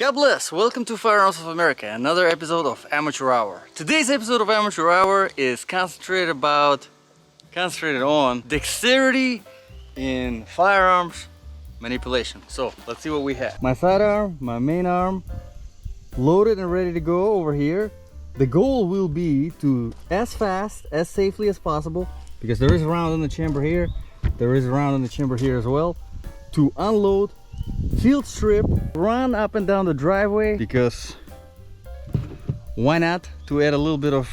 God bless! Welcome to Firearms of America, another episode of Amateur Hour. Today's episode of Amateur Hour is concentrated on dexterity in firearms manipulation. So let's see what we have. My sidearm, my main arm, loaded and ready to go over here. The goal will be to, as fast, as safely as possible, because there is a round in the chamber here, there is a round in the chamber here as well, to unload, field strip, run up and down the driveway, because why not, to add a little bit of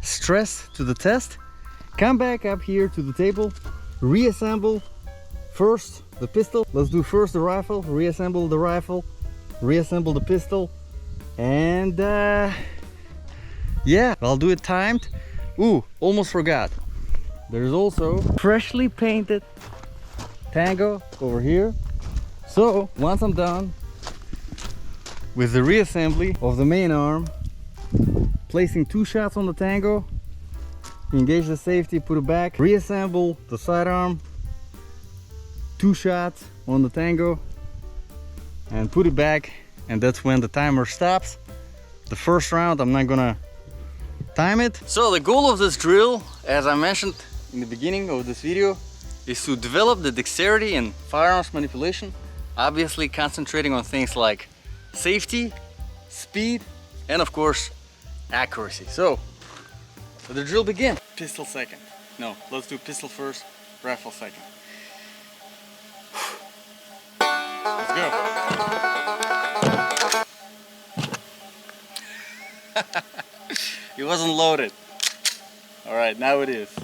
stress to the test. Come back up here to the table, reassemble first the pistol. Let's do first the rifle, reassemble the rifle, reassemble the pistol, and yeah, I'll do it timed. Ooh, almost forgot. There's also freshly painted tango over here. So once I'm done with the reassembly of the main arm, placing 2 shots on the tango, engage the safety, put it back, reassemble the sidearm, 2 shots on the tango, and put it back, and that's when the timer stops. The first round I'm not gonna time it. So the goal of this drill, as I mentioned in the beginning of this video, is to develop the dexterity in firearms manipulation, obviously concentrating on things like safety, speed, and of course accuracy. So the drill begins. Pistol second. No, let's do pistol first, rifle second. Let's go. It wasn't loaded. All right, now it is.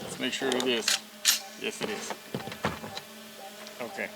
Let's make sure it is. Yes, it is. Okay.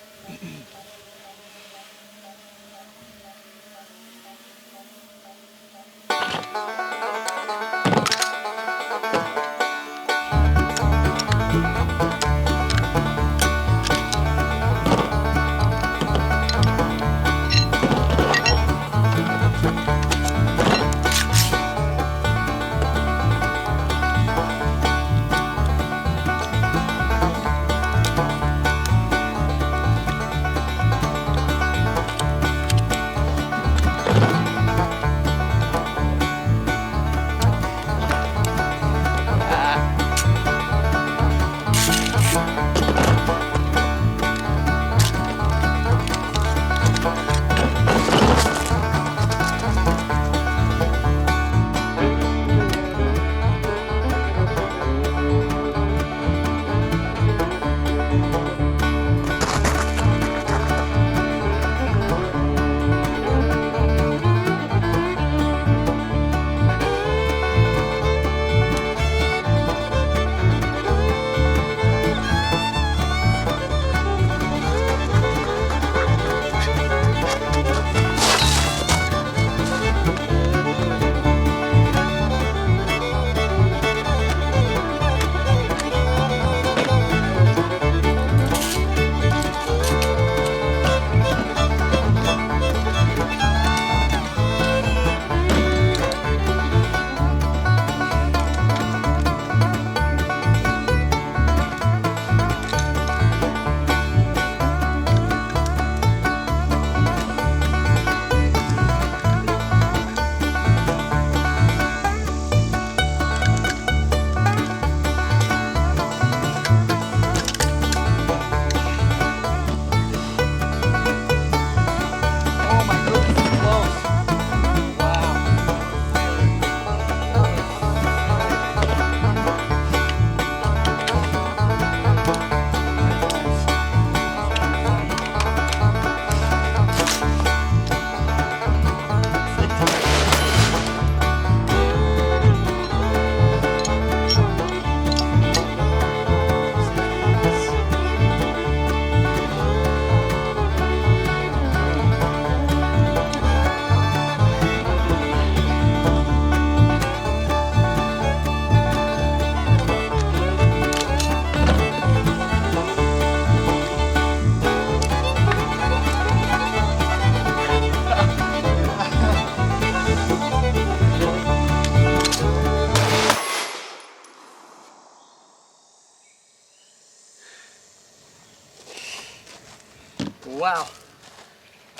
Wow,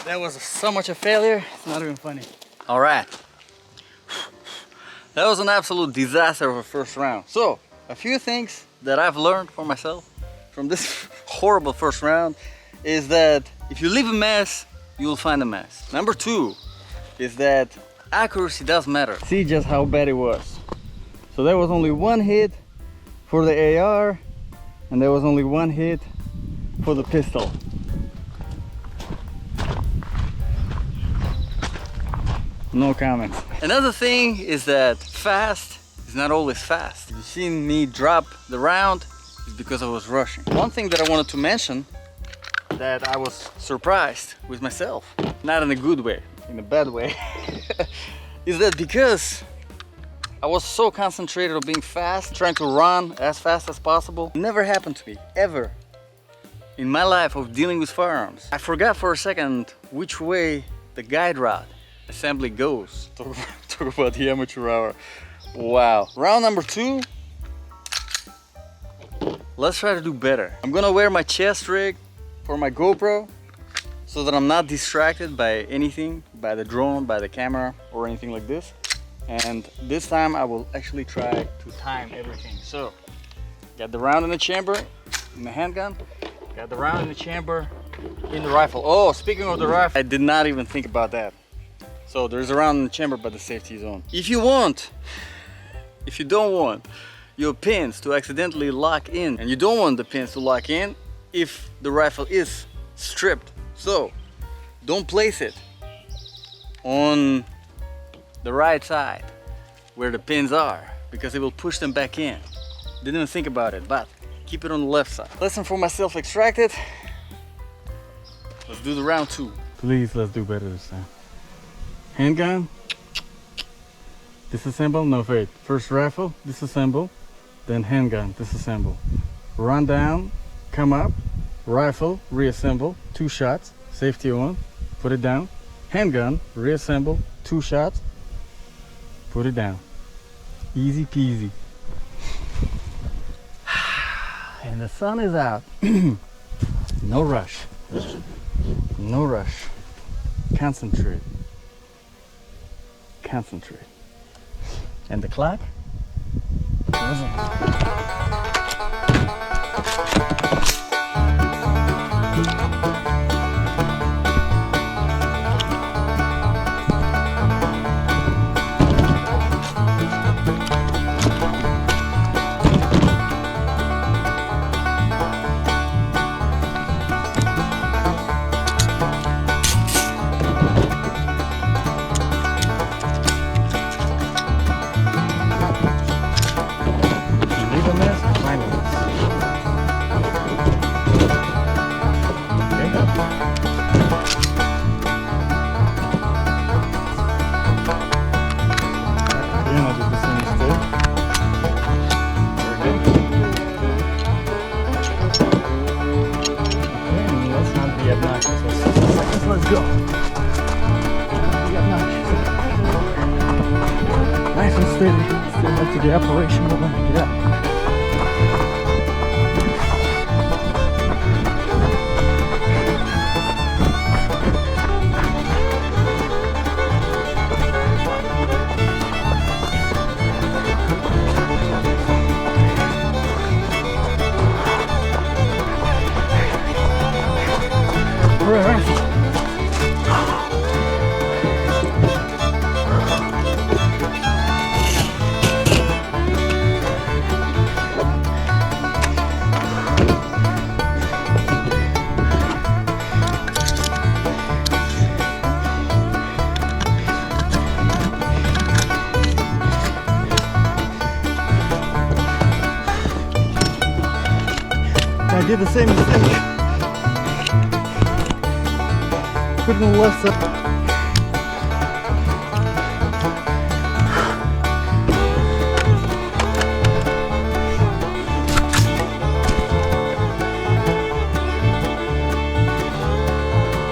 That was so much a failure, it's not even funny. Alright. That was an absolute disaster of a first round. So, a few things that I've learned for myself from this horrible first round is that if you leave a mess, you will find a mess. Number two is that accuracy does matter. See just how bad it was. So there was only one hit for the AR and there was only one hit for the pistol. No comments. Another thing is that fast is not always fast. If you've seen me drop the round, it's because I was rushing. One thing that I wanted to mention that I was surprised with myself, not in a good way, in a bad way, is that because I was so concentrated on being fast, trying to run as fast as possible, it never happened to me, ever, in my life of dealing with firearms. I forgot for a second which way the guide rod assembly goes. Talk about the amateur hour. Wow. Round number two. Let's try to do better. I'm gonna wear my chest rig for my GoPro so that I'm not distracted by anything, by the drone, by the camera, or anything like this. And this time I will actually try to time everything. So, got the round in the chamber in the handgun, got the round in the chamber in the rifle. Oh, speaking of the rifle, I did not even think about that. So there's a round in the chamber by the safety zone. If you don't want your pins to accidentally lock in, and you don't want the pins to lock in if the rifle is stripped, so don't place it on the right side where the pins are, because it will push them back in. Didn't even think about it, but keep it on the left side. Lesson for myself extracted. Let's do the round two. Please, let's do better this time. Handgun, disassemble, no wait, first rifle, disassemble, then handgun, disassemble. Run down, come up, rifle, reassemble, 2 shots, safety on, put it down. Handgun, reassemble, 2 shots, put it down. Easy peasy. And the sun is out. No rush. No rush. Concentrate. Concentrate. And the clock goes on. Let's go. Nice and steady. Still have to get operational when I get up. All right. I did the same mistake. Put it on the left side.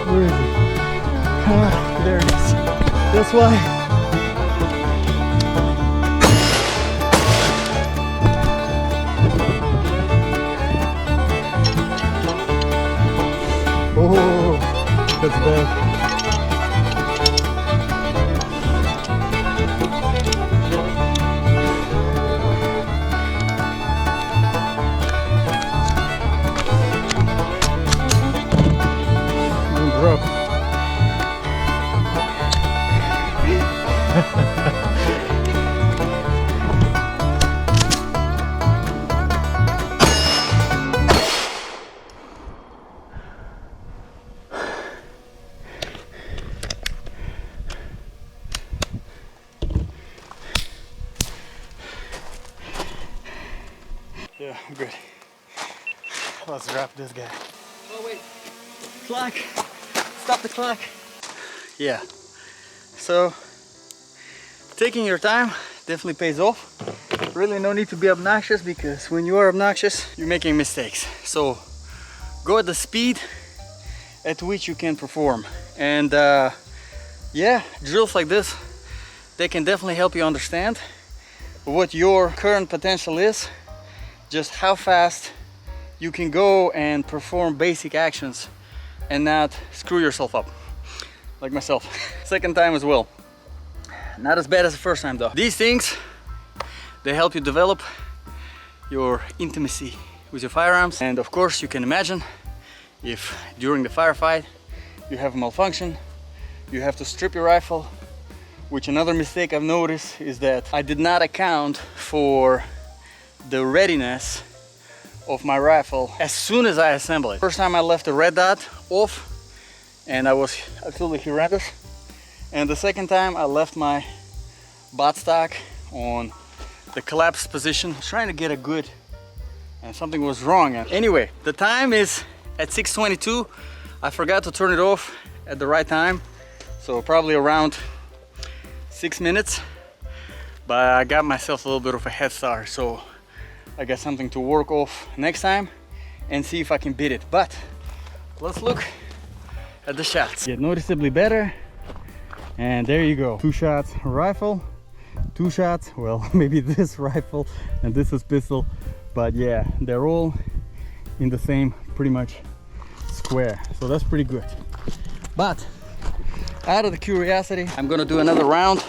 Where is it? Ah, there it is. That's why. Oh, that's bad. Yeah, I'm good. Let's wrap this guy. Oh wait, clock. Stop the clock. Yeah, so taking your time definitely pays off. Really no need to be obnoxious, because when you are obnoxious, you're making mistakes. So go at the speed at which you can perform. And yeah, drills like this, they can definitely help you understand what your current potential is, just how fast you can go and perform basic actions and not screw yourself up, like myself. Second time as well. Not as bad as the first time though. These things, they help you develop your intimacy with your firearms. And of course, you can imagine if during the firefight you have a malfunction, you have to strip your rifle, which another mistake I've noticed is that I did not account for the readiness of my rifle as soon as I assemble it. First time I left the red dot off and I was absolutely horrendous. And the second time I left my butt stock on the collapsed position, trying to get a good, and something was wrong. And anyway, the time is at 6:22. I forgot to turn it off at the right time, so probably around 6 minutes, but I got myself a little bit of a head start, so I got something to work off next time and see if I can beat it. But let's look at the shots. Get noticeably better, and there you go. 2 shots rifle, 2 shots, well, maybe this rifle and this is pistol, but yeah, they're all in the same pretty much square, so that's pretty good. But out of the curiosity, I'm gonna do another round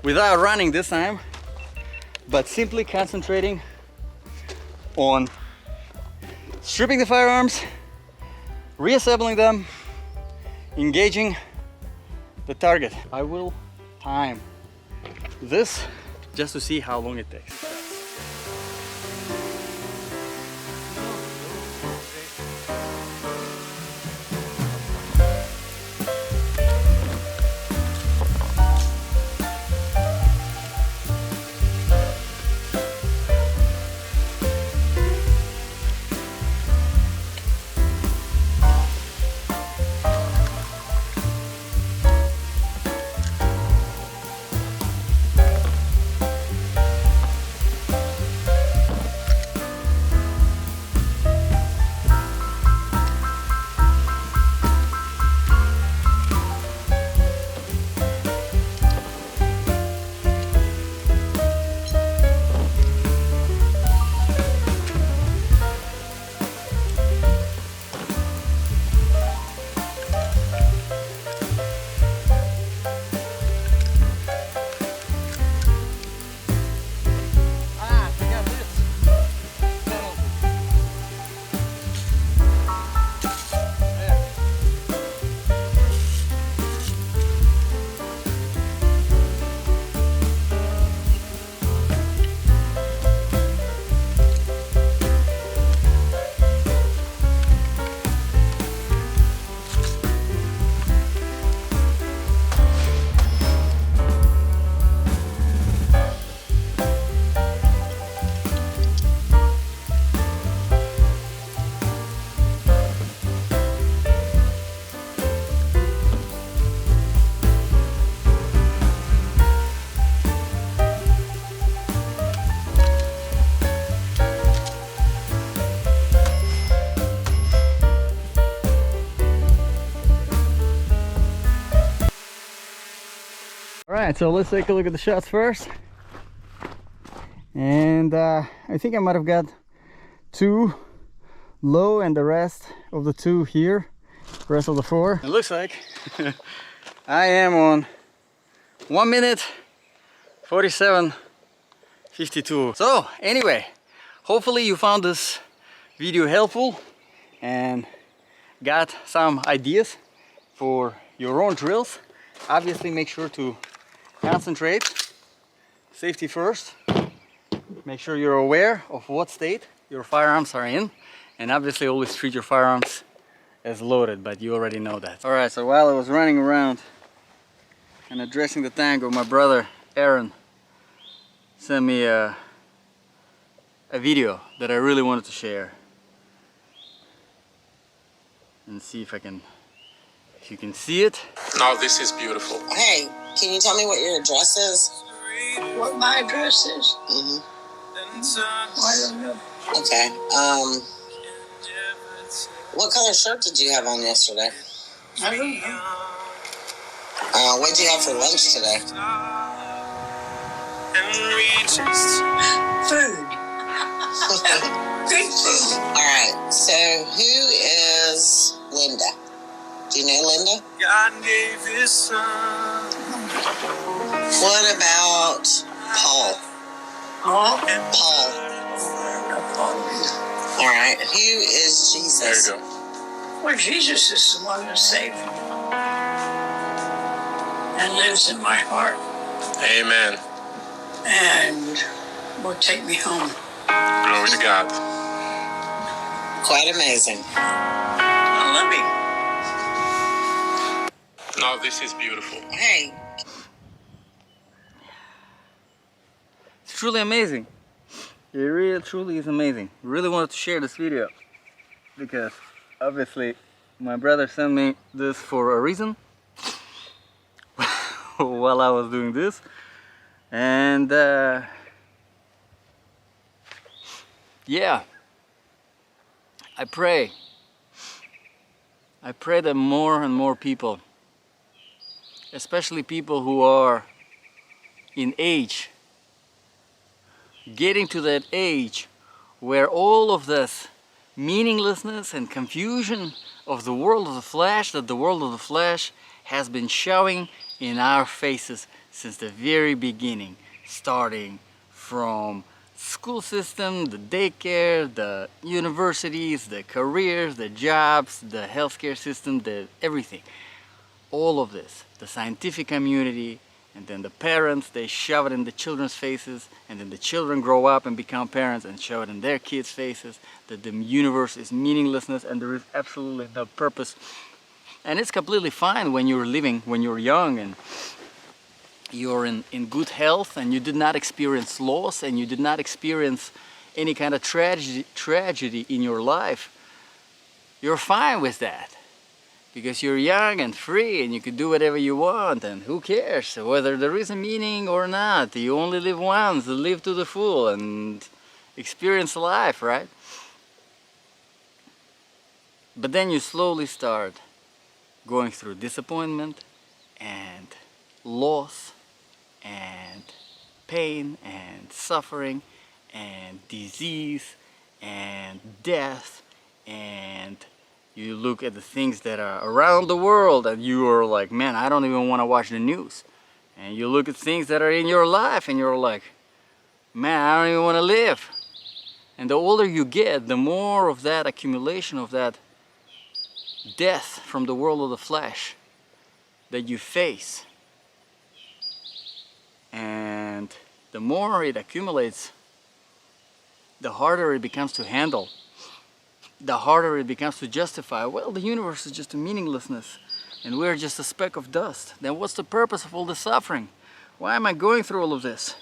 without running this time, but simply concentrating on stripping the firearms, reassembling them, engaging the target. I will time this just to see how long it takes. Alright, so let's take a look at the shots first. And I think I might have got 2 low and the rest of the 2 here, the rest of the 4. It looks like I am on 1 minute 47:52. So anyway, hopefully you found this video helpful and got some ideas for your own drills. Obviously make sure to concentrate. Safety first. Make sure you're aware of what state your firearms are in, and obviously always treat your firearms as loaded, but you already know that. Alright, so while I was running around and addressing the tango, my brother Aaron sent me a video that I really wanted to share. And see if you can see it. Now this is beautiful. Hey, can you tell me what your address is? What my address is? Mm-hmm. I don't know. Okay. What color shirt did you have on yesterday? I don't know. What did you have for lunch today? Food. Good food. Alright, so who is Linda? Do you know Linda? God gave his son. What about Paul? Oh, Paul. Alright, who is Jesus? There you go. well, Jesus is the one that saved me and lives in my heart Amen. and will take me home. Glory to God. Quite amazing. I love him. Now this is beautiful. Hey. It's truly amazing. It really truly is amazing. Really wanted to share this video because obviously my brother sent me this for a reason while I was doing this, and yeah, I pray that more and more people, especially people who are in age, getting to that age where all of this meaninglessness and confusion of the world of the flesh, that the world of the flesh has been showing in our faces since the very beginning, starting from school system, the daycare, the universities, the careers, the jobs, the healthcare system, the everything. All of this, the scientific community, and then the parents, they shove it in the children's faces, and then the children grow up and become parents and shove it in their kids' faces, that the universe is meaninglessness and there is absolutely no purpose. And it's completely fine when you're living, when you're young and you're in good health and you did not experience loss and you did not experience any kind of tragedy in your life. You're fine with that. Because you're young and free and you can do whatever you want, and who cares whether there is a meaning or not. You only live once, live to the full and experience life, right? But then you slowly start going through disappointment and loss and pain and suffering and disease and death, and you look at the things that are around the world and you are like, man, I don't even want to watch the news. And you look at things that are in your life and you're like, man, I don't even want to live. And the older you get, the more of that accumulation of that death from the world of the flesh that you face. And the more it accumulates, the harder it becomes to handle. The harder it becomes to justify, well, the universe is just a meaninglessness and we're just a speck of dust. Then what's the purpose of all the suffering? Why am I going through all of this?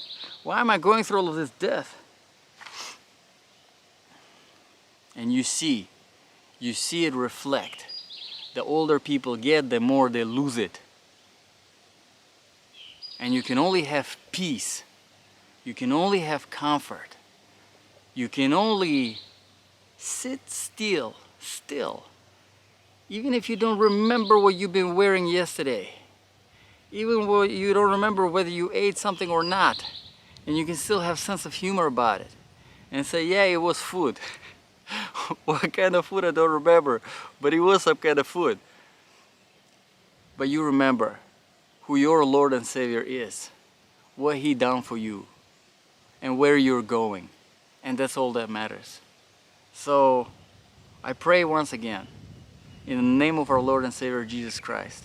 Why am I going through all of this death? And you see it reflect. The older people get, the more they lose it. And you can only have peace. You can only have comfort. You can only sit still, even if you don't remember what you've been wearing yesterday, even when you don't remember whether you ate something or not, and you can still have sense of humor about it and say, yeah, it was food. What kind of food I don't remember, but it was some kind of food. But you remember who your Lord and Savior is, what He done for you, and where you're going, and that's all that matters. So I pray once again, in the name of our Lord and Savior Jesus Christ,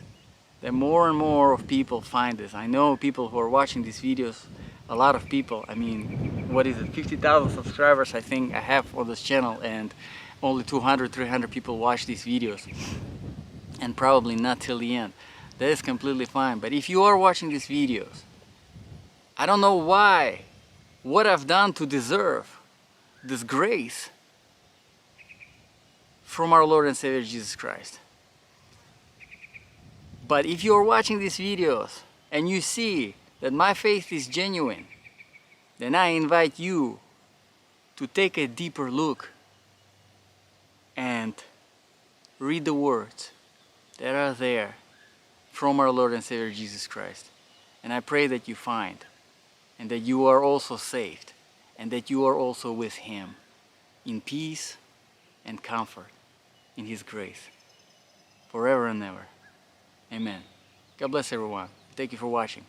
that more and more of people find this. I know people who are watching these videos, a lot of people. I mean, what is it, 50,000 subscribers I think I have for this channel, and only 200, 300 people watch these videos, and probably not till the end. That is completely fine. But if you are watching these videos, I don't know why, what I've done to deserve this grace from our Lord and Savior Jesus Christ. But if you are watching these videos and you see that my faith is genuine, then I invite you to take a deeper look and read the words that are there from our Lord and Savior Jesus Christ. And I pray that you find, and that you are also saved, and that you are also with Him in peace and comfort in His grace forever and ever. Amen. God bless everyone. Thank you for watching.